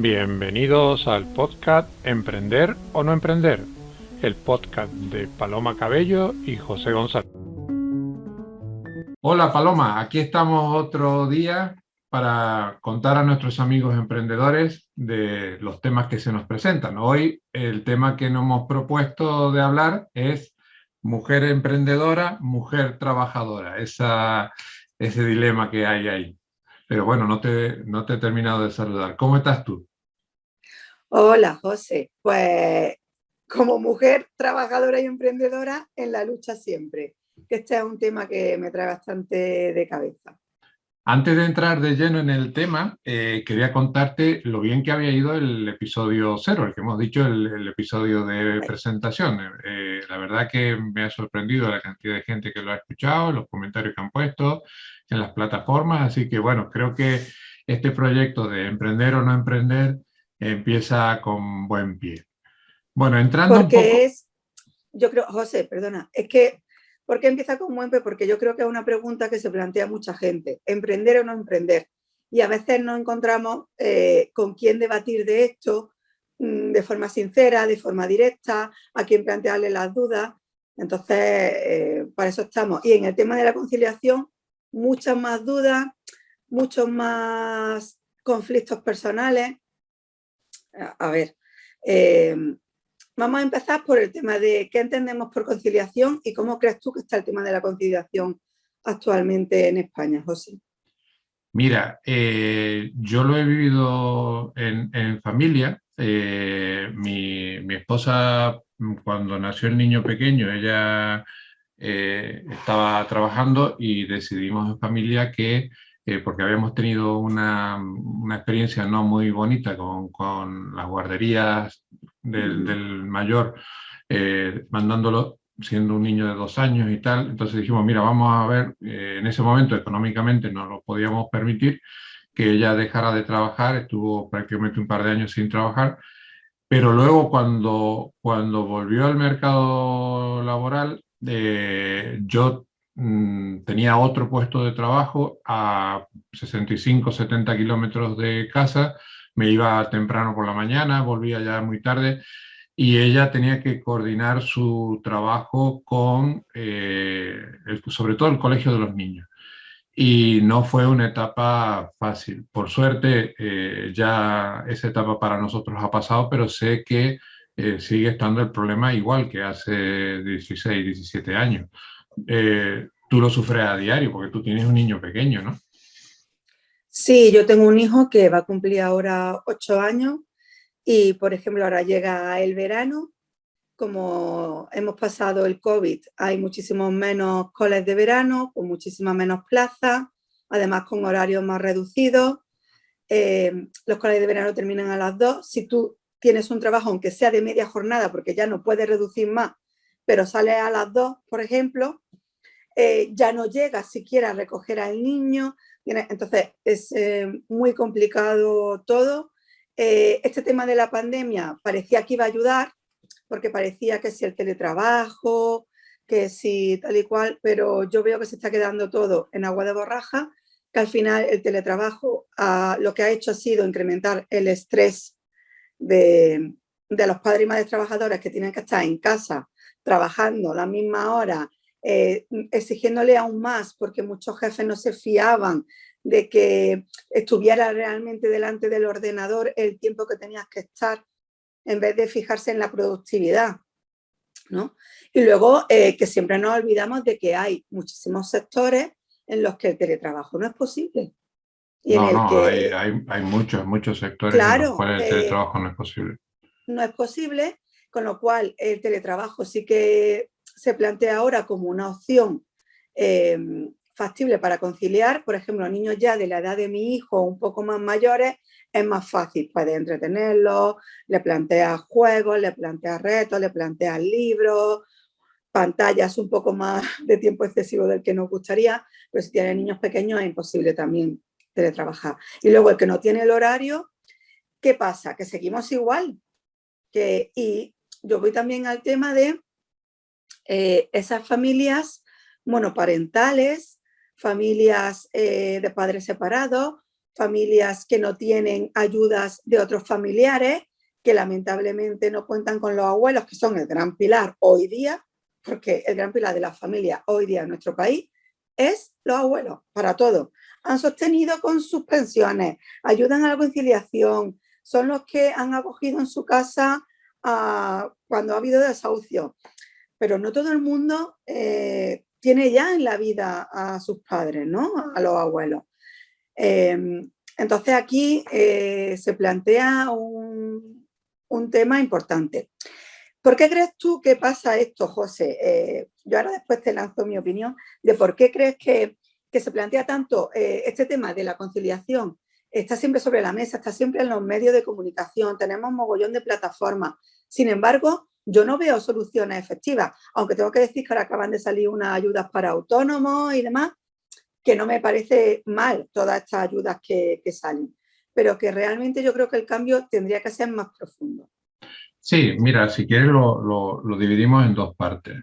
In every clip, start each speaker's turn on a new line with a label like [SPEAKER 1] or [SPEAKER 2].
[SPEAKER 1] Bienvenidos al podcast Emprender o no emprender, el podcast de Paloma Cabello y José González.
[SPEAKER 2] Hola Paloma, aquí estamos otro día para contar a nuestros amigos emprendedores de los temas que se nos presentan. Hoy el tema que nos hemos propuesto de hablar es mujer emprendedora, mujer trabajadora, ese dilema que hay ahí. Pero bueno, no te he terminado de saludar. ¿Cómo estás tú?
[SPEAKER 3] Hola, José. Pues como mujer trabajadora y emprendedora, en la lucha siempre, que este es un tema que me trae bastante de cabeza.
[SPEAKER 2] Antes de entrar de lleno en el tema, quería contarte lo bien que había ido el episodio cero, el que hemos dicho, el episodio de presentación. La verdad que me ha sorprendido la cantidad de gente que lo ha escuchado, los comentarios que han puesto en las plataformas, así que bueno, creo que este proyecto de emprender o no emprender empieza con buen pie. Bueno, entrando un poco...
[SPEAKER 3] Yo creo, José, perdona, es que, ¿por qué empieza con buen pie? Porque yo creo que es una pregunta que se plantea mucha gente, ¿emprender o no emprender? Y a veces no encontramos con quién debatir de esto de forma sincera, de forma directa, a quién plantearle las dudas. Entonces, para eso estamos. Y en el tema de la conciliación, muchas más dudas, muchos más conflictos personales. A ver, vamos a empezar por el tema de qué entendemos por conciliación y cómo crees tú que está el tema de la conciliación actualmente en España, José.
[SPEAKER 2] Mira, yo lo he vivido en familia. Mi esposa, cuando nació el niño pequeño, ella estaba trabajando y decidimos en familia que, porque habíamos tenido una experiencia no muy bonita con las guarderías del mayor, mandándolo siendo un niño de 2 años y tal. Entonces dijimos, mira, vamos a ver, en ese momento económicamente no lo podíamos permitir que ella dejara de trabajar, estuvo prácticamente un par de años sin trabajar, pero luego cuando volvió al mercado laboral, yo tenía otro puesto de trabajo a 65, 70 kilómetros de casa, me iba temprano por la mañana, volvía ya muy tarde y ella tenía que coordinar su trabajo con, sobre todo el colegio de los niños. Y no fue una etapa fácil. Por suerte, ya esa etapa para nosotros ha pasado, pero sé que sigue estando el problema igual que hace 16, 17 años. Tú lo sufres a diario porque tú tienes un niño pequeño, ¿no?
[SPEAKER 3] Sí, yo tengo un hijo que va a cumplir ahora 8 años y, por ejemplo, ahora llega el verano. Como hemos pasado el COVID, hay muchísimos menos coles de verano, con muchísimas menos plazas, además con horarios más reducidos. Los coles de verano terminan a las 2. Si tú tienes un trabajo, aunque sea de media jornada, porque ya no puedes reducir más, pero sales a las 2, por ejemplo, ya no llegas siquiera a recoger al niño. Entonces, es muy complicado todo. Este tema de la pandemia parecía que iba a ayudar, porque parecía que si el teletrabajo, que si tal y cual, pero yo veo que se está quedando todo en agua de borraja, que al final el teletrabajo lo que ha hecho ha sido incrementar el estrés de los padres y madres trabajadores que tienen que estar en casa trabajando la misma hora, exigiéndole aún más, porque muchos jefes no se fiaban de que estuviera realmente delante del ordenador el tiempo que tenías que estar, en vez de fijarse en la productividad, ¿no? Y luego que siempre nos olvidamos de que hay muchísimos sectores en los que el teletrabajo no es posible. Y en el
[SPEAKER 2] No,
[SPEAKER 3] que,
[SPEAKER 2] hay muchos sectores en los
[SPEAKER 3] claro,
[SPEAKER 2] cuales el teletrabajo no es posible.
[SPEAKER 3] no es posible, con lo cual el teletrabajo sí que se plantea ahora como una opción factible para conciliar. Por ejemplo, niños ya de la edad de mi hijo, un poco más mayores, es más fácil, puedes entretenerlos, le planteas juegos, le planteas retos, le planteas libros, pantallas un poco más de tiempo excesivo del que nos gustaría, pero si tienes niños pequeños es imposible también teletrabajar. Y luego el que no tiene el horario, ¿qué pasa? Que seguimos igual. Y yo voy también al tema de esas familias monoparentales, familias de padres separados familias que no tienen ayudas de otros familiares, que lamentablemente no cuentan con los abuelos, que son el gran pilar hoy día, porque el gran pilar de la familia hoy día en nuestro país es los abuelos, para todo. Han sostenido con sus pensiones, ayudan a la conciliación, son los que han acogido en su casa cuando ha habido desahucio. Pero no todo el mundo tiene ya en la vida a sus padres, ¿no? A los abuelos. Entonces aquí se plantea un tema importante. ¿Por qué crees tú que pasa esto, José? Yo ahora después te lanzo mi opinión de por qué crees que se plantea tanto este tema de la conciliación. Está siempre sobre la mesa, está siempre en los medios de comunicación, tenemos un mogollón de plataformas. Sin embargo, yo no veo soluciones efectivas, aunque tengo que decir que ahora acaban de salir unas ayudas para autónomos y demás, que no me parece mal todas estas ayudas que salen, pero que realmente yo creo que el cambio tendría que ser más profundo.
[SPEAKER 2] Sí, mira, si quieres lo dividimos en dos partes.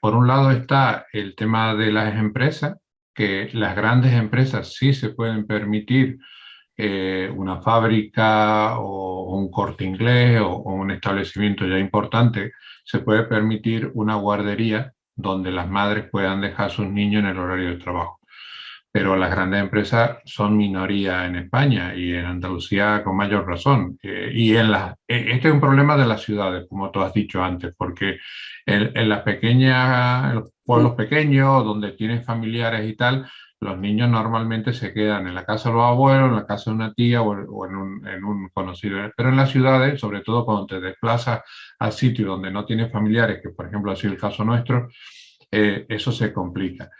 [SPEAKER 2] Por un lado está el tema de las empresas, que las grandes empresas sí se pueden permitir una fábrica o un Corte Inglés o un establecimiento ya importante, se puede permitir una guardería donde las madres puedan dejar a sus niños en el horario de trabajo. Pero las grandes empresas son minoría en España y en Andalucía con mayor razón. Este es un problema de las ciudades, como tú has dicho antes, porque en las pequeñas, en los pueblos pequeños, donde tienes familiares y tal, los niños normalmente se quedan en la casa de los abuelos, en la casa de una tía o en un conocido. Pero en las ciudades, sobre todo cuando te desplazas al sitio donde no tienes familiares, que por ejemplo ha sido el caso nuestro, eso se complica.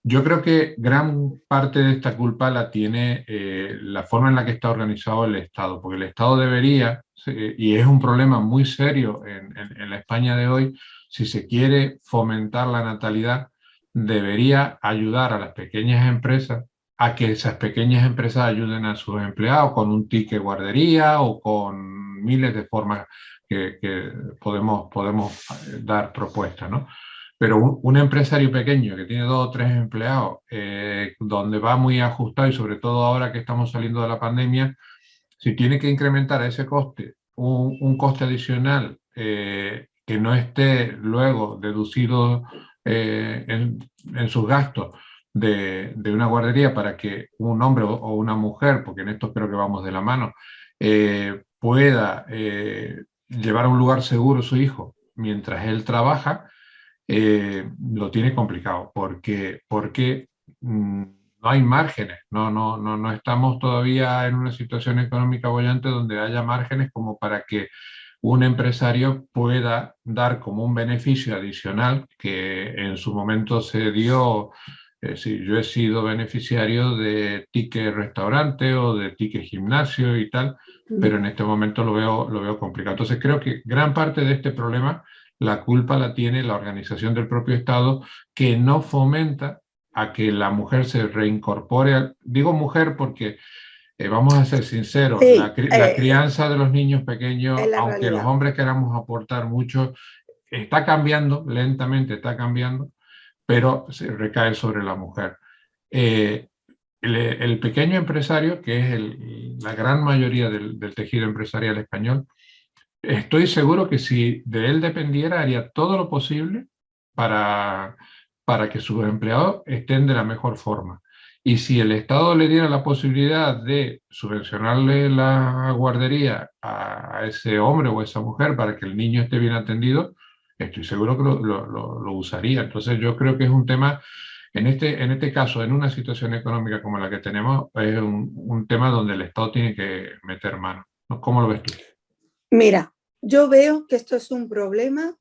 [SPEAKER 2] Yo creo que gran parte de esta culpa la tiene la forma en la que está organizado el Estado, porque el Estado debería, y es un problema muy serio en la España de hoy, si se quiere fomentar la natalidad, debería ayudar a las pequeñas empresas a que esas pequeñas empresas ayuden a sus empleados con un ticket guardería o con miles de formas que podemos dar propuestas, ¿no? Pero un empresario pequeño que tiene 2 o 3 empleados, donde va muy ajustado y sobre todo ahora que estamos saliendo de la pandemia, si tiene que incrementar ese coste, un coste adicional que no esté luego deducido en sus gastos de una guardería para que un hombre o una mujer, porque en esto creo que vamos de la mano, pueda llevar a un lugar seguro a su hijo mientras él trabaja, lo tiene complicado porque no hay márgenes, no estamos todavía en una situación económica bollante donde haya márgenes como para que un empresario pueda dar como un beneficio adicional que en su momento se dio. Sí, yo he sido beneficiario de ticket restaurante o de ticket gimnasio y tal, pero en este momento lo veo complicado. Entonces creo que gran parte de este problema la culpa la tiene la organización del propio Estado, que no fomenta a que la mujer se reincorpore. Digo mujer porque, vamos a ser sinceros,
[SPEAKER 3] Sí,
[SPEAKER 2] la crianza de los niños pequeños,
[SPEAKER 3] es la
[SPEAKER 2] aunque los
[SPEAKER 3] realidad.
[SPEAKER 2] hombres queramos aportar mucho, está cambiando, lentamente está cambiando, pero se recae sobre la mujer. El pequeño empresario, que es la gran mayoría del tejido empresarial español, estoy seguro que si de él dependiera, haría todo lo posible para, para que sus empleados estén de la mejor forma. Y si el Estado le diera la posibilidad de subvencionarle la guardería a ese hombre o a esa mujer para que el niño esté bien atendido, estoy seguro que lo usaría. Entonces yo creo que es un tema, en este caso, en una situación económica como la que tenemos, es un tema donde el Estado tiene que meter mano. ¿Cómo lo ves tú?
[SPEAKER 3] Mira, yo veo que esto es un problema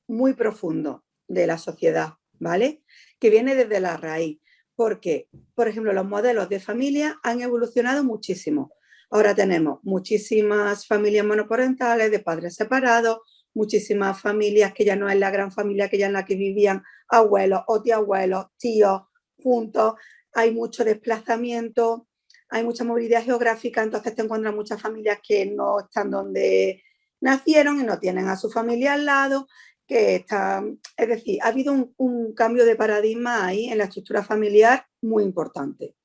[SPEAKER 3] muy profundo de la sociedad, ¿vale? Que viene desde la raíz. Porque, por ejemplo, los modelos de familia han evolucionado muchísimo. Ahora tenemos muchísimas familias monoparentales, de padres separados, muchísimas familias que ya no es la gran familia que ya en la que vivían abuelos o tíos, juntos. Hay mucho desplazamiento, hay mucha movilidad geográfica, entonces te encuentras muchas familias que no están donde nacieron y no tienen a su familia al lado, que están, es decir, ha habido un cambio de paradigma ahí en la estructura familiar muy importante.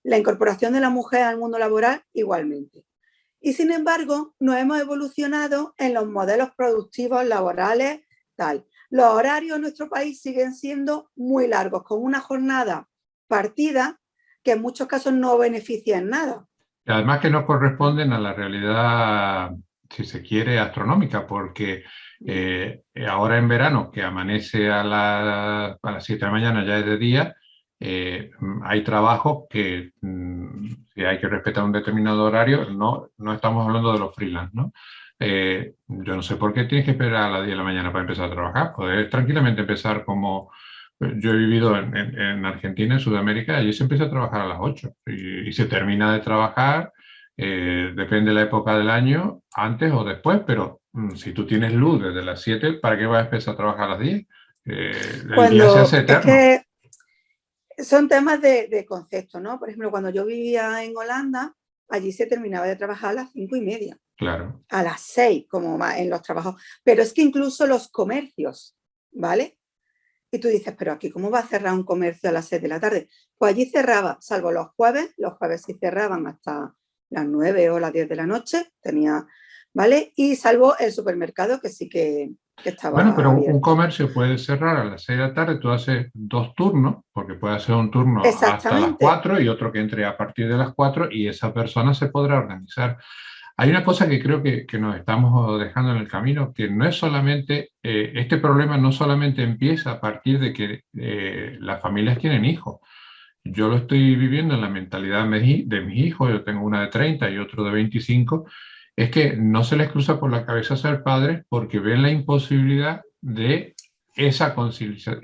[SPEAKER 3] La incorporación de la mujer al mundo laboral igualmente. Y sin embargo, nos hemos evolucionado en los modelos productivos laborales, tal. Los horarios en nuestro país siguen siendo muy largos, con una jornada partida que en muchos casos no beneficia en nada.
[SPEAKER 2] Y además que no corresponden a la realidad, si se quiere, astronómica, porque ahora en verano, que amanece a las 7 de la mañana, ya es de día, hay trabajos que si hay que respetar un determinado horario, no estamos hablando de los freelance, ¿no? Yo no sé por qué tienes que esperar a las 10 de la mañana para empezar a trabajar. Puedes tranquilamente empezar como... Yo he vivido en Argentina, en Sudamérica, allí se empieza a trabajar a las 8 y se termina de trabajar, depende de la época del año, antes o después, pero si tú tienes luz desde las 7, ¿para qué vas a empezar a trabajar a las 10? El día se hace
[SPEAKER 3] Es
[SPEAKER 2] eterno.
[SPEAKER 3] que son temas de concepto, ¿no? Por ejemplo, cuando yo vivía en Holanda, allí se terminaba de trabajar a las 5:30.
[SPEAKER 2] Claro.
[SPEAKER 3] A las 6, como en los trabajos. Pero es que incluso los comercios, ¿vale? Y tú dices, pero aquí, ¿cómo va a cerrar un comercio a las 6 de la tarde? Pues allí cerraba, salvo los jueves sí cerraban hasta las 9 o las 10 de la noche, ¿vale? Y salvo el supermercado, que sí que estaba
[SPEAKER 2] Bueno, pero un
[SPEAKER 3] abierto.
[SPEAKER 2] comercio puede cerrar a las 6 de la tarde, tú haces 2 turnos, porque puede hacer un turno hasta las 4 y otro que entre a partir de las 4 y esa persona se podrá organizar. Hay una cosa que creo que nos estamos dejando en el camino, que no es solamente, este problema no solamente empieza a partir de que las familias tienen hijos. Yo lo estoy viviendo en la mentalidad de mis hijos, yo tengo una de 30 y otro de 25, es que no se les cruza por la cabeza ser padres porque ven la imposibilidad de esa conciliación.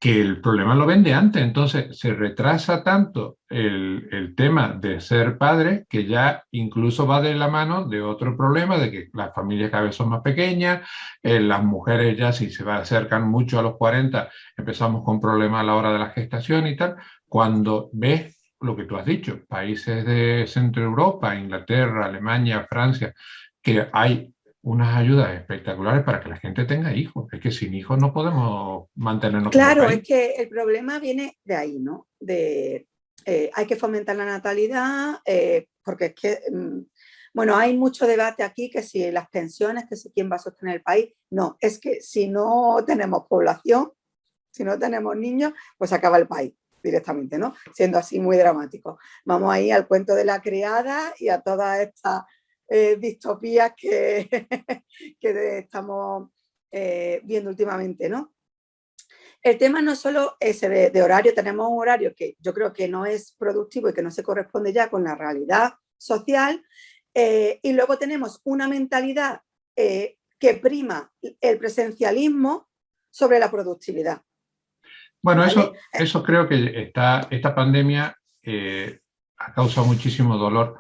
[SPEAKER 2] Que el problema lo ven de antes, entonces se retrasa tanto el tema de ser padre que ya incluso va de la mano de otro problema, de que las familias cada vez son más pequeñas, las mujeres ya si se acercan mucho a los 40 empezamos con problemas a la hora de la gestación y tal, cuando ves lo que tú has dicho, países de Centro Europa, Inglaterra, Alemania, Francia, que hay unas ayudas espectaculares para que la gente tenga hijos. Es que sin hijos no podemos mantenernos.
[SPEAKER 3] Claro, es que el problema viene de ahí, ¿no? Hay que fomentar la natalidad, porque es que, bueno, hay mucho debate aquí que si las pensiones, que si quién va a sostener el país. No, es que si no tenemos población, si no tenemos niños, pues acaba el país directamente, ¿no? Siendo así muy dramático. Vamos ahí al cuento de la criada y a todas estas distopías que, que estamos viendo últimamente, ¿no? El tema no es solo ese de horario, tenemos un horario que yo creo que no es productivo y que no se corresponde ya con la realidad social, y luego tenemos una mentalidad que prima el presencialismo sobre la productividad.
[SPEAKER 2] Bueno, ¿vale? Eso creo que esta pandemia ha causado muchísimo dolor,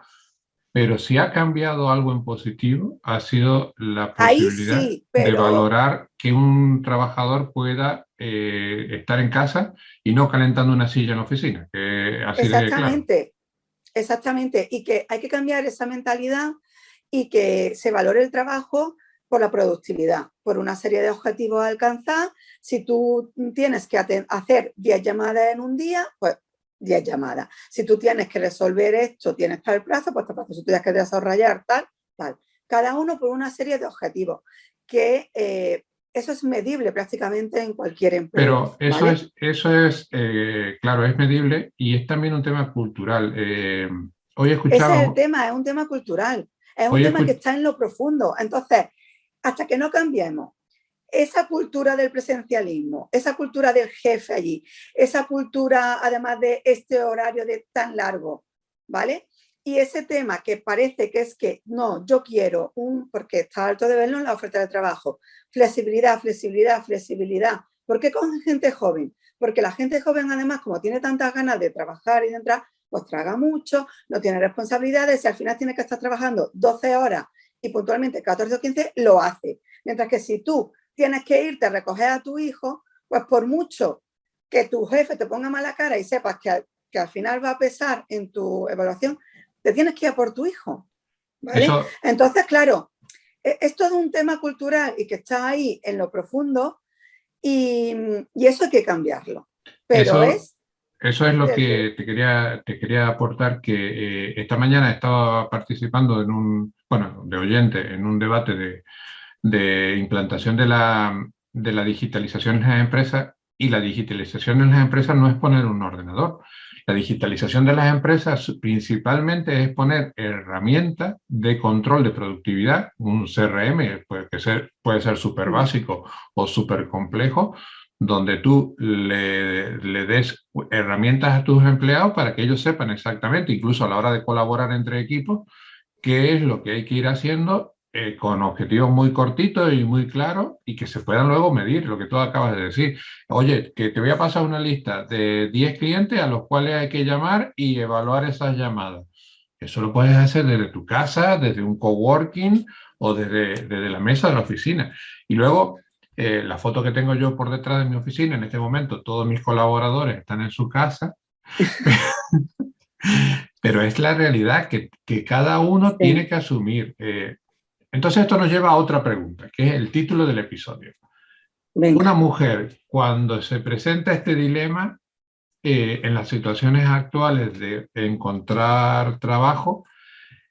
[SPEAKER 2] pero si ha cambiado algo en positivo, ha sido la posibilidad de valorar que un trabajador pueda estar en casa y no calentando una silla en la oficina. Que así
[SPEAKER 3] exactamente,
[SPEAKER 2] de claro.
[SPEAKER 3] Exactamente. Y que hay que cambiar esa mentalidad y que se valore el trabajo por la productividad, por una serie de objetivos a alcanzar. Si tú tienes que hacer 10 llamadas en un día, pues 10 llamadas. Si tú tienes que resolver esto, tienes tal plazo, pues tal plazo. Si tú tienes que desarrollar tal. Cada uno por una serie de objetivos que eso es medible prácticamente en cualquier empleo.
[SPEAKER 2] Pero eso
[SPEAKER 3] ¿vale?
[SPEAKER 2] claro, es medible y es también un tema cultural. Hoy escuchaba...
[SPEAKER 3] Ese es el tema, es un tema cultural. Es un tema que está en lo profundo. Entonces, hasta que no cambiemos esa cultura del presencialismo, esa cultura del jefe allí, esa cultura además de este horario de tan largo, ¿vale? Y ese tema que parece que es que, no, yo quiero porque está harto de verlo en la oferta de trabajo, flexibilidad, flexibilidad, flexibilidad. ¿Por qué con gente joven? Porque la gente joven además, como tiene tantas ganas de trabajar y de entrar, pues traga mucho, no tiene responsabilidades y al final tiene que estar trabajando 12 horas y puntualmente 14 o 15, lo hace. Mientras que si tú tienes que irte a recoger a tu hijo, pues por mucho que tu jefe te ponga mala cara y sepas que al final va a pesar en tu evaluación, te tienes que ir a por tu hijo. ¿Vale? Entonces, claro, es todo un tema cultural y que está ahí en lo profundo Y eso hay que cambiarlo. Pero
[SPEAKER 2] Eso,
[SPEAKER 3] es
[SPEAKER 2] eso es lo
[SPEAKER 3] desde...
[SPEAKER 2] que te quería aportar, que esta mañana estaba participando bueno, de oyente, en un debate de implantación de la digitalización en las empresas, y la digitalización en las empresas no es poner un ordenador. La digitalización de las empresas principalmente es poner herramientas de control de productividad, un CRM, puede ser súper básico o súper complejo, donde tú le des herramientas a tus empleados para que ellos sepan exactamente, incluso a la hora de colaborar entre equipos, qué es lo que hay que ir haciendo, con objetivos muy cortitos y muy claros, y que se puedan luego medir, lo que tú acabas de decir. Oye, que te voy a pasar una lista de 10 clientes a los cuales hay que llamar y evaluar esas llamadas. Eso lo puedes hacer desde tu casa, desde un coworking o desde la mesa de la oficina. Y luego, la foto que tengo yo por detrás de mi oficina, en este momento todos mis colaboradores están en su casa, pero es la realidad que cada uno
[SPEAKER 3] Sí,
[SPEAKER 2] tiene que asumir. Entonces esto nos lleva a otra pregunta, que es el título del episodio. Una
[SPEAKER 3] venga.
[SPEAKER 2] mujer, cuando se presenta este dilema, en las situaciones actuales de encontrar trabajo,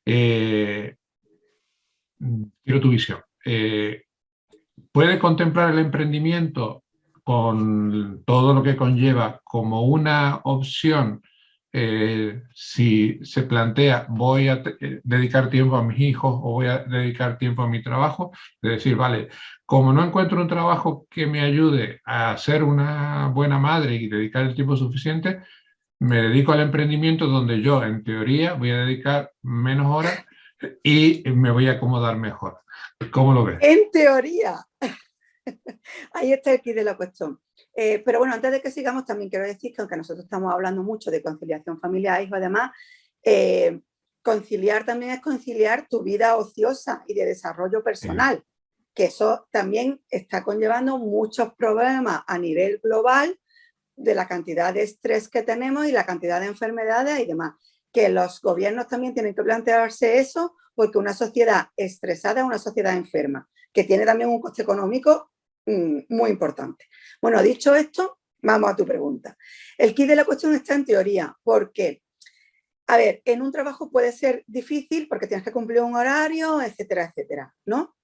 [SPEAKER 2] eh, quiero tu visión. ¿Puede contemplar el emprendimiento con todo lo que conlleva como una opción, si se plantea voy a dedicar tiempo a mis hijos o voy a dedicar tiempo a mi trabajo? De decir, vale, como no encuentro un trabajo que me ayude a ser una buena madre y dedicar el tiempo suficiente, me dedico al emprendimiento donde yo, en teoría, voy a dedicar menos horas y me voy a acomodar mejor. ¿Cómo lo ves?
[SPEAKER 3] En teoría, ahí está el quid de la cuestión. Pero bueno, antes de que sigamos, también quiero decir que aunque nosotros estamos hablando mucho de conciliación familiar, hijo, además, conciliar también es conciliar tu vida ociosa y de desarrollo personal, que eso también está conllevando muchos problemas a nivel global, de la cantidad de estrés que tenemos y la cantidad de enfermedades y demás. Que los gobiernos también tienen que plantearse eso, porque una sociedad estresada es una sociedad enferma, que tiene también un coste económico muy importante. Bueno, dicho esto, vamos a tu pregunta. El quid de la cuestión está en teoría, porque, a ver, en un trabajo puede ser difícil porque tienes que cumplir un horario, etcétera, etcétera, ¿no?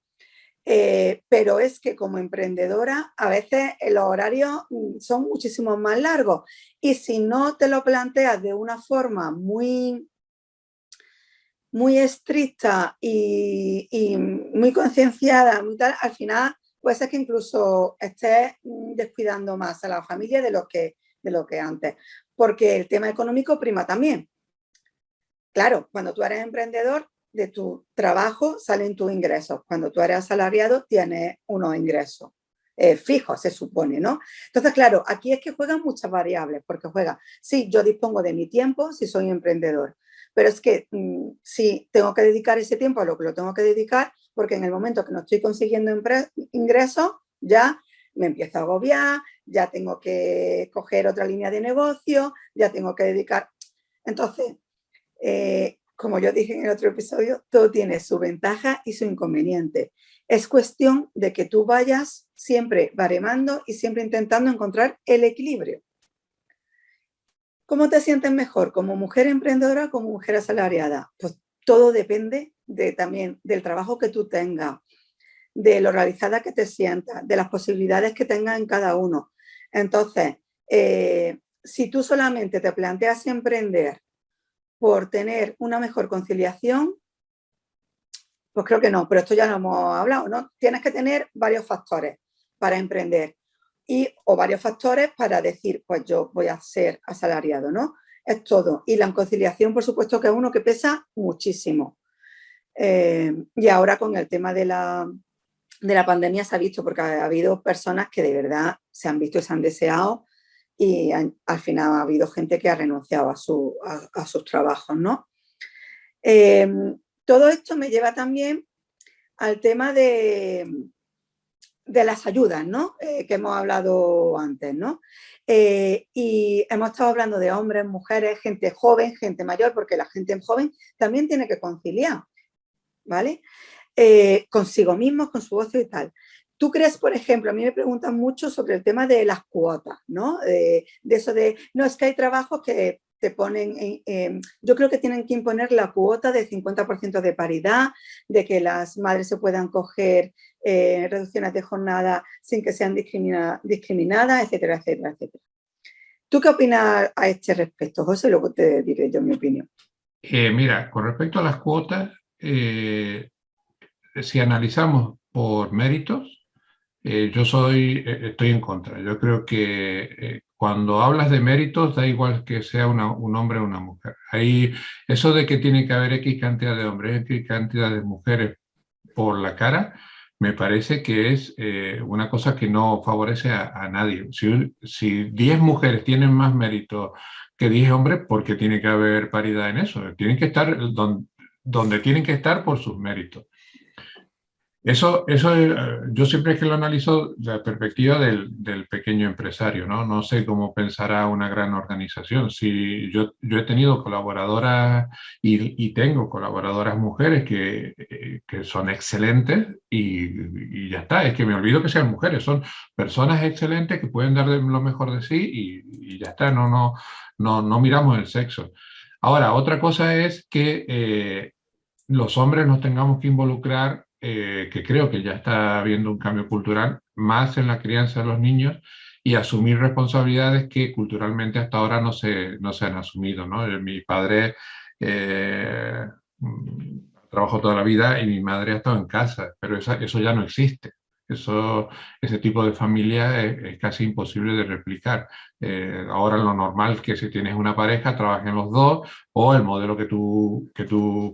[SPEAKER 3] Pero es que como emprendedora a veces los horarios son muchísimo más largos, y si no te lo planteas de una forma muy, muy estricta y muy concienciada, al final puede ser que incluso estés descuidando más a la familia de lo que antes, porque el tema económico prima también. Claro, cuando tú eres emprendedor, de tu trabajo salen tus ingresos. Cuando tú eres asalariado, tienes unos ingresos fijos, se supone, ¿no? Entonces, claro, aquí es que juegan muchas variables, porque juega, sí, yo dispongo de mi tiempo si soy emprendedor, pero es que sí, tengo que dedicar ese tiempo a lo que lo tengo que dedicar, porque en el momento que no estoy consiguiendo ingresos, ya me empiezo a agobiar, ya tengo que coger otra línea de negocio, ya tengo que dedicar. Entonces, como yo dije en el otro episodio, todo tiene su ventaja y su inconveniente. Es cuestión de que tú vayas siempre baremando y siempre intentando encontrar el equilibrio. ¿Cómo te sientes mejor? ¿Como mujer emprendedora o como mujer asalariada? Pues todo depende también del trabajo que tú tengas, de lo realizada que te sientas, de las posibilidades que tengas en cada uno. Entonces, si tú solamente te planteas emprender por tener una mejor conciliación, pues creo que no, pero esto ya lo hemos hablado, ¿no? Tienes que tener varios factores para emprender o varios factores para decir, pues yo voy a ser asalariado, ¿no? Es todo. Y la conciliación, por supuesto, que es uno que pesa muchísimo. Y ahora con el tema de la pandemia se ha visto, porque ha habido personas que de verdad se han visto y se han deseado, y al final ha habido gente que ha renunciado a sus trabajos, ¿no? Todo esto me lleva también al tema de las ayudas, ¿no? Que hemos hablado antes, ¿no? Y hemos estado hablando de hombres, mujeres, gente joven, gente mayor, porque la gente joven también tiene que conciliar, ¿vale? Consigo mismos, con su ocio y tal. ¿Tú crees, por ejemplo, a mí me preguntan mucho sobre el tema de las cuotas, ¿no? De eso de, no, es que hay trabajos que te ponen, yo creo que tienen que imponer la cuota de 50% de paridad, de que las madres se puedan coger reducciones de jornada sin que sean discriminadas, etcétera, etcétera, etcétera. ¿Tú qué opinas a este respecto, José? Luego te diré yo mi opinión.
[SPEAKER 2] Mira, con respecto a las cuotas, si analizamos por méritos, estoy en contra. Yo creo que cuando hablas de méritos, da igual que sea un hombre o una mujer. Ahí, eso de que tiene que haber X cantidad de hombres, X cantidad de mujeres por la cara, me parece que es una cosa que no favorece a nadie. Si 10 mujeres tienen más mérito que 10 hombres, ¿por qué tiene que haber paridad en eso? Tienen que estar donde tienen que estar por sus méritos. Eso yo siempre que lo analizo desde la perspectiva del pequeño empresario, ¿no? No sé cómo pensará una gran organización. Si yo he tenido colaboradoras y tengo colaboradoras mujeres que son excelentes y ya está. Es que me olvido que sean mujeres, son personas excelentes que pueden dar lo mejor de sí y ya está. No miramos el sexo. Ahora, otra cosa es que los hombres nos tengamos que involucrar, que creo que ya está habiendo un cambio cultural, más en la crianza de los niños y asumir responsabilidades que culturalmente hasta ahora no se han asumido, ¿no? Mi padre eh, trabajó toda la vida y mi madre ha estado en casa, pero eso ya no existe. Ese tipo de familia es casi imposible de replicar. Ahora lo normal es que si tienes una pareja, trabajen los dos, o el modelo que tú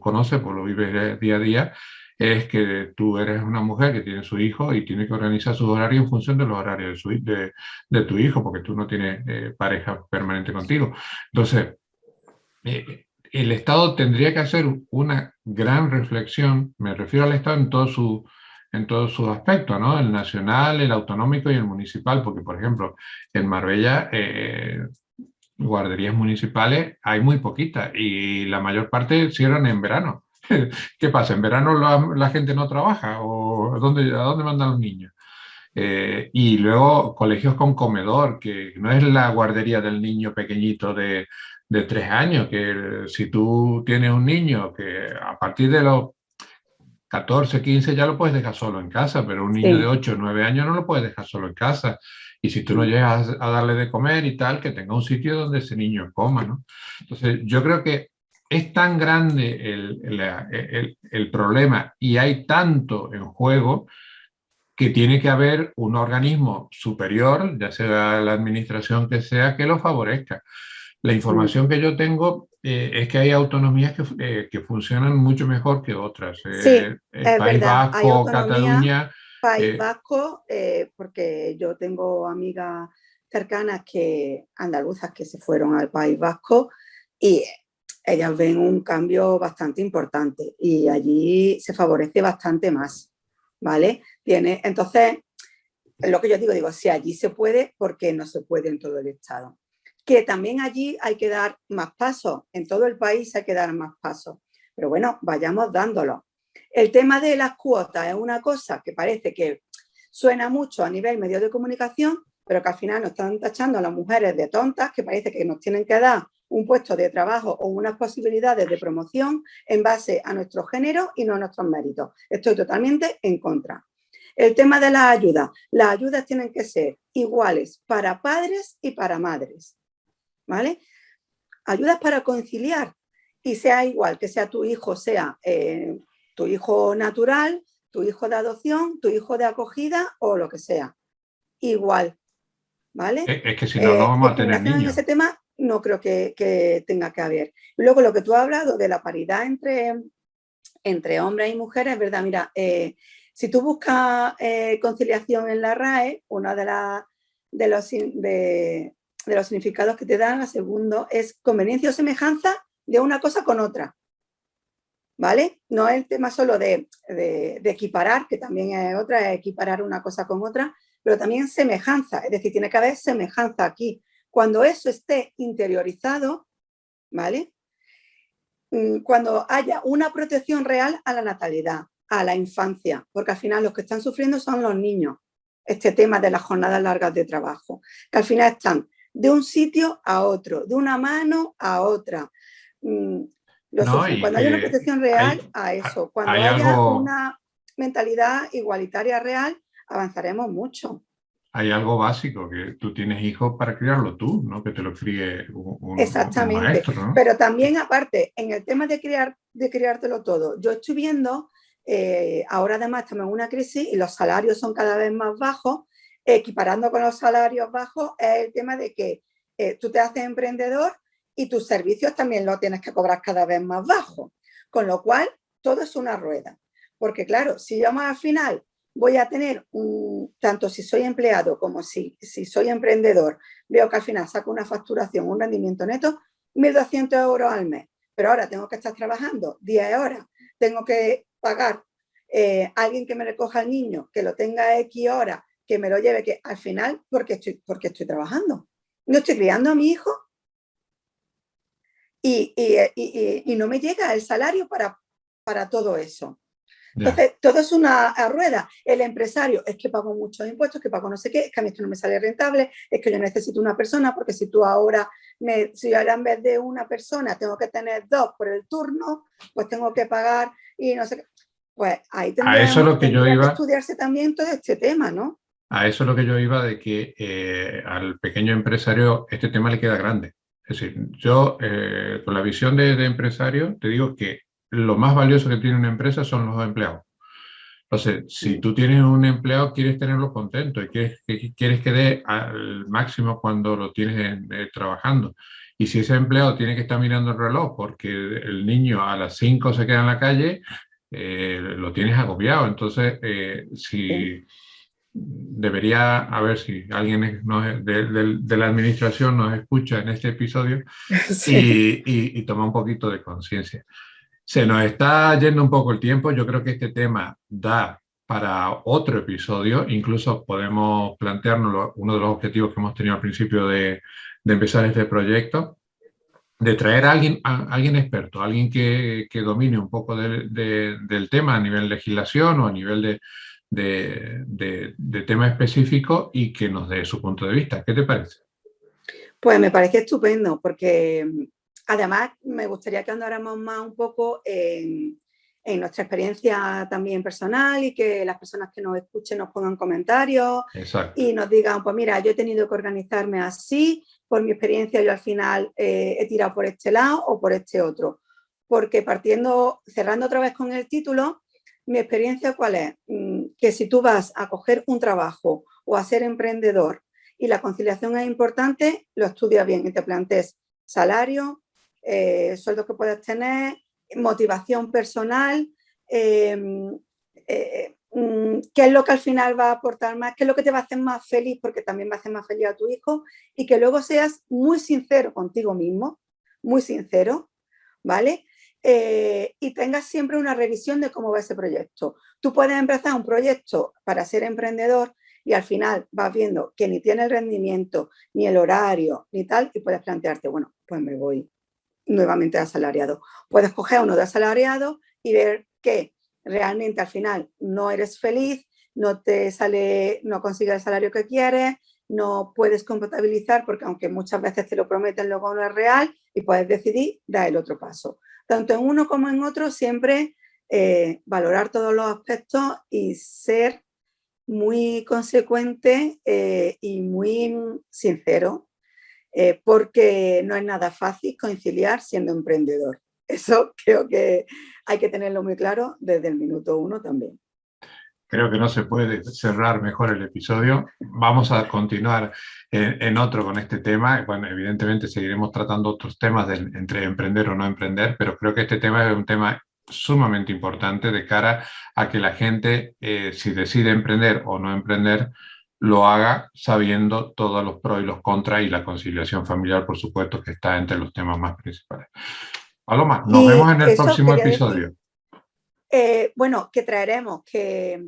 [SPEAKER 2] conoces, pues lo vives día a día, es que tú eres una mujer que tiene su hijo y tiene que organizar sus horarios en función de los horarios de tu hijo, porque tú no tienes pareja permanente contigo. Entonces, el Estado tendría que hacer una gran reflexión, me refiero al Estado en todos sus aspectos, ¿no? El nacional, el autonómico y el municipal, porque, por ejemplo, en Marbella, guarderías municipales hay muy poquitas y la mayor parte cierran en verano. ¿Qué pasa? ¿En verano la gente no trabaja? ¿O a dónde mandan los niños? Y luego colegios con comedor, que no es la guardería del niño pequeñito de 3 años, que si tú tienes un niño que a partir de los 14, 15 ya lo puedes dejar solo en casa, pero un niño de
[SPEAKER 3] Sí.
[SPEAKER 2] 8 o 9 años no lo puedes dejar solo en casa. Y si tú no llegas a darle de comer y tal, que tenga un sitio donde ese niño coma, ¿no? Entonces, yo creo que es tan grande el problema y hay tanto en juego que tiene que haber un organismo superior, ya sea la administración que sea, que lo favorezca. La información que yo tengo es que hay autonomías que funcionan mucho mejor que otras.
[SPEAKER 3] Sí,
[SPEAKER 2] El
[SPEAKER 3] es
[SPEAKER 2] País
[SPEAKER 3] verdad, hay
[SPEAKER 2] Vasco,
[SPEAKER 3] autonomía,
[SPEAKER 2] Cataluña.
[SPEAKER 3] País
[SPEAKER 2] eh,
[SPEAKER 3] Vasco, porque yo tengo amigas cercanas andaluzas que se fueron al País Vasco y ellas ven un cambio bastante importante y allí se favorece bastante más, ¿vale? Entonces, lo que yo digo, si allí se puede, ¿por qué no se puede en todo el Estado? Que también allí hay que dar más pasos, en todo el país hay que dar más pasos, pero bueno, vayamos dándolo. El tema de las cuotas es una cosa que parece que suena mucho a nivel medio de comunicación, pero que al final nos están tachando a las mujeres de tontas, que parece que nos tienen que dar un puesto de trabajo o unas posibilidades de promoción en base a nuestro género y no a nuestros méritos. Estoy totalmente en contra. El tema de las ayudas tienen que ser iguales para padres y para madres, ¿vale? Ayudas para conciliar y sea igual, que sea tu hijo, sea tu hijo natural, tu hijo de adopción, tu hijo de acogida o lo que sea. Igual, ¿vale?
[SPEAKER 2] es que si no, no vamos a tener
[SPEAKER 3] Discriminación en
[SPEAKER 2] niños.
[SPEAKER 3] ese tema no creo que tenga que haber. Luego, lo que tú has hablado de la paridad entre hombres y mujeres, es verdad, mira, si tú buscas conciliación en la RAE, uno de los significados que te dan, el segundo, es conveniencia o semejanza de una cosa con otra, ¿vale? No es el tema solo de equiparar, que también es otra, es equiparar una cosa con otra, pero también semejanza, es decir, tiene que haber semejanza aquí. Cuando eso esté interiorizado, ¿vale? Cuando haya una protección real a la natalidad, a la infancia, porque al final los que están sufriendo son los niños, este tema de las jornadas largas de trabajo, que al final están de un sitio a otro, de una mano a otra. Lo
[SPEAKER 2] No,
[SPEAKER 3] sufren.
[SPEAKER 2] y
[SPEAKER 3] Cuando hay una
[SPEAKER 2] que
[SPEAKER 3] protección real, a eso. Cuando
[SPEAKER 2] hay
[SPEAKER 3] haya
[SPEAKER 2] algo,
[SPEAKER 3] una mentalidad igualitaria real, avanzaremos mucho.
[SPEAKER 2] hay algo básico, que tú tienes hijos para criarlo tú, ¿no? Que te lo críe un
[SPEAKER 3] Exactamente.
[SPEAKER 2] maestro, ¿no?
[SPEAKER 3] Pero también, aparte, en el tema de criártelo todo, yo estoy viendo, ahora además estamos en una crisis y los salarios son cada vez más bajos, equiparando con los salarios bajos, es el tema de que tú te haces emprendedor y tus servicios también los tienes que cobrar cada vez más bajos. Con lo cual, todo es una rueda. Porque claro, si yo más al final voy a tener, tanto si soy empleado como si soy emprendedor, veo que al final saco una facturación, un rendimiento neto, 1.200 euros al mes. Pero ahora tengo que estar trabajando 10 horas, tengo que pagar a alguien que me recoja al niño, que lo tenga X horas, que me lo lleve, que al final, porque estoy trabajando. No estoy criando a mi hijo y no me llega el salario para todo eso. Entonces, todo es una rueda. El empresario, es que pago muchos impuestos, que pago no sé qué, es que a mí esto no me sale rentable, es que yo necesito una persona, porque si tú ahora, si ahora en vez de una persona tengo que tener dos por el turno, pues tengo que pagar y no sé qué. Pues ahí
[SPEAKER 2] A eso es lo que yo
[SPEAKER 3] tendría que
[SPEAKER 2] iba.
[SPEAKER 3] estudiarse también todo este tema, ¿no?
[SPEAKER 2] A eso es lo que yo iba, de que al pequeño empresario este tema le queda grande. Es decir, yo con la visión de empresario te digo que lo más valioso que tiene una empresa son los empleados. Entonces, si tú tienes un empleado, quieres tenerlo contento y quieres que dé al máximo cuando lo tienes trabajando. Y si ese empleado tiene que estar mirando el reloj porque el niño a las 5 se queda en la calle, lo tienes agobiado. Entonces, si debería, a ver si alguien de la administración nos escucha en este episodio
[SPEAKER 3] Sí.
[SPEAKER 2] y toma un poquito de conciencia. Se nos está yendo un poco el tiempo. Yo creo que este tema da para otro episodio. Incluso podemos plantearnos uno de los objetivos que hemos tenido al principio de empezar este proyecto, de traer a alguien experto, alguien que domine un poco del tema a nivel legislación o a nivel de tema específico y que nos dé su punto de vista. ¿Qué te parece?
[SPEAKER 3] Pues me parece estupendo, porque además me gustaría que andáramos más un poco en nuestra experiencia también personal y que las personas que nos escuchen nos pongan comentarios
[SPEAKER 2] Exacto.
[SPEAKER 3] y nos digan, pues mira, yo he tenido que organizarme así, por mi experiencia yo al final he tirado por este lado o por este otro. Porque cerrando otra vez con el título, mi experiencia ¿cuál es? Que si tú vas a coger un trabajo o a ser emprendedor y la conciliación es importante, lo estudias bien y te plantees salario, sueldos que puedas tener, motivación personal, qué es lo que al final va a aportar más, qué es lo que te va a hacer más feliz, porque también va a hacer más feliz a tu hijo, y que luego seas muy sincero contigo mismo, muy sincero, ¿vale? Y tengas siempre una revisión de cómo va ese proyecto. Tú puedes empezar un proyecto para ser emprendedor y al final vas viendo que ni tiene el rendimiento, ni el horario, ni tal, y puedes plantearte, bueno, pues me voy nuevamente de asalariado. Puedes coger uno de asalariado y ver que realmente al final no eres feliz, no te sale, no consigues el salario que quieres, no puedes compatibilizar porque aunque muchas veces te lo prometen, luego no es real y puedes decidir dar el otro paso. Tanto en uno como en otro, siempre valorar todos los aspectos y ser muy consecuente y muy sincero, porque no es nada fácil conciliar siendo emprendedor. Eso creo que hay que tenerlo muy claro desde el minuto uno también.
[SPEAKER 2] Creo que no se puede cerrar mejor el episodio. Vamos a continuar en otro con este tema. Bueno, evidentemente seguiremos tratando otros temas entre emprender o no emprender, pero creo que este tema es un tema sumamente importante de cara a que la gente, si decide emprender o no emprender, lo haga sabiendo todos los pros y los contras, y la conciliación familiar, por supuesto, que está entre los temas más principales. Paloma, nos vemos
[SPEAKER 3] Y
[SPEAKER 2] en el
[SPEAKER 3] eso
[SPEAKER 2] próximo
[SPEAKER 3] quería
[SPEAKER 2] episodio.
[SPEAKER 3] decir, bueno, que traeremos, que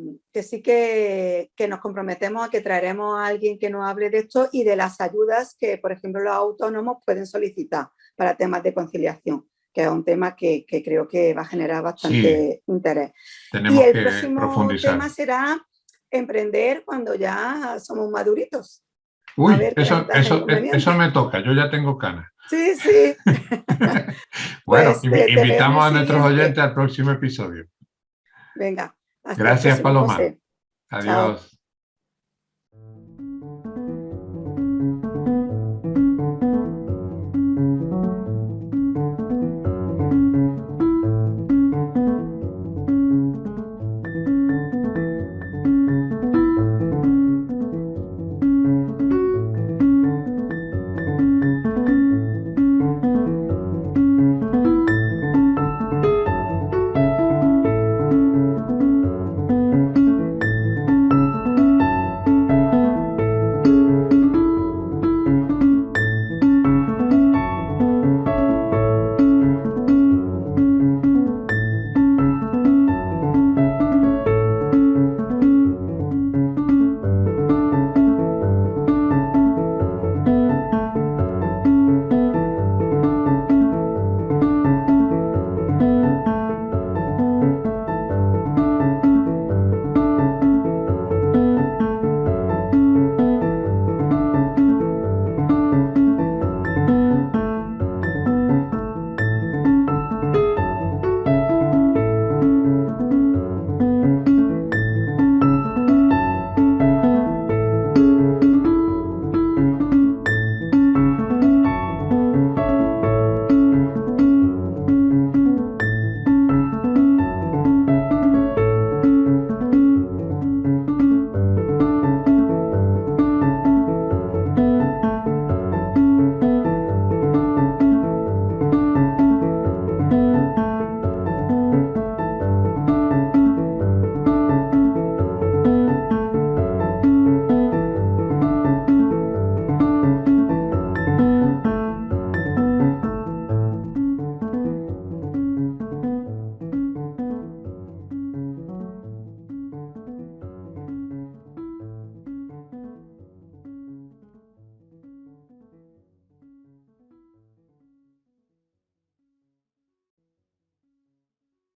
[SPEAKER 3] sí que nos comprometemos a que traeremos a alguien que nos hable de esto y de las ayudas que, por ejemplo, los autónomos pueden solicitar para temas de conciliación. que es un tema que creo que va a generar bastante interés.
[SPEAKER 2] Tenemos
[SPEAKER 3] y el
[SPEAKER 2] que
[SPEAKER 3] próximo
[SPEAKER 2] profundizar.
[SPEAKER 3] tema será emprender cuando ya somos maduritos.
[SPEAKER 2] Uy,
[SPEAKER 3] A ver qué ventajas e inconvenientes.
[SPEAKER 2] eso me toca, yo ya tengo canas.
[SPEAKER 3] Sí, sí.
[SPEAKER 2] Bueno,
[SPEAKER 3] Pues te veo en
[SPEAKER 2] invitamos a
[SPEAKER 3] el
[SPEAKER 2] nuestros
[SPEAKER 3] siguiente.
[SPEAKER 2] oyentes al próximo episodio.
[SPEAKER 3] Venga, hasta el
[SPEAKER 2] Gracias,
[SPEAKER 3] próximo,
[SPEAKER 2] Paloma.
[SPEAKER 3] José. Chao.
[SPEAKER 2] Adiós.